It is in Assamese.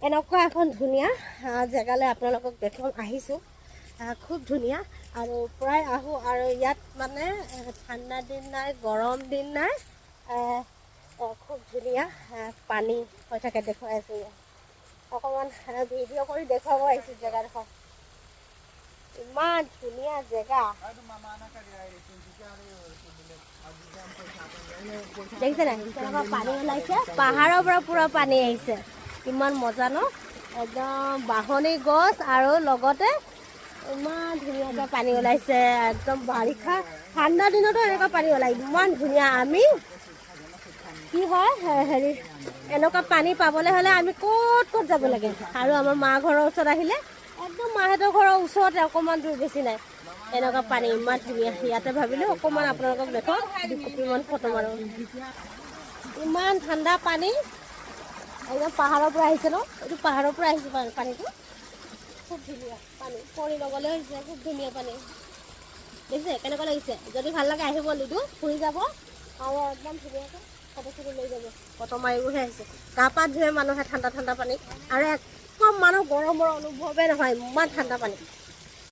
এনেকুৱা এখন ধুনীয়া জেগালৈ আপোনালোকক দেখুৱাম আহিছোঁ। খুব ধুনীয়া আৰু প্ৰায় আহোঁ আৰু ইয়াত মানে ঠাণ্ডা দিন নাই, গৰম দিন নাই, খুব ধুনীয়া পানী হৈ থাকে। দেখুৱাই আছোঁ ইয়াত অকণমান ভিডিঅ' কৰি দেখুৱাব আহিছোঁ জেগাডোখৰ। ইমান ধুনীয়া জেগা দেখিছে নাই? কেনেকুৱা পানী ওলাইছে, পাহাৰৰ পৰা পুৰা পানী আহিছে। ইমান মজা ন? একদম বাহনি গছ আৰু লগতে ইমান ধুনীয়াকৈ পানী ওলাইছে। একদম বাৰিষা ঠাণ্ডা দিনতো এনেকুৱা পানী ওলায়, ইমান ধুনীয়া। আমি কি হয় হেৰি এনেকুৱা পানী পাবলৈ হ'লে আমি ক'ত ক'ত যাব লাগে। আৰু আমাৰ মা ঘৰৰ ওচৰত আহিলে একদম মাহঁতৰ ঘৰৰ ওচৰতে, অকণমান দূৰ, বেছি নাই। এনেকুৱা পানী ইমান ধুনীয়া। ইয়াতে ভাবিলোঁ অকণমান আপোনালোকক দেখুৱাম, 2 কপিমান ফটো মাৰোঁ। ইমান ঠাণ্ডা পানী, একদম পাহাৰৰ পৰা আহিছে ন? এইটো পাহাৰৰ পৰা আহিছে পানীটো। খুব ধুনীয়া পানী, পৰি নগ'লেও হৈছে। খুব ধুনীয়া পানী দেখিছে কেনেকুৱা লাগিছে? যদি ভাল লাগে আহিব, লিডু ফুৰি যাব আৰু একদম ধুনীয়াকৈ ফটো চটো লৈ যাব। ফটো মাৰিবহে আহিছে। গা পা ধুৱে মানুহে ঠাণ্ডা ঠাণ্ডা পানী, আৰু একদম মানুহ গৰমৰ অনুভৱেই নহয়, ইমান ঠাণ্ডা পানী।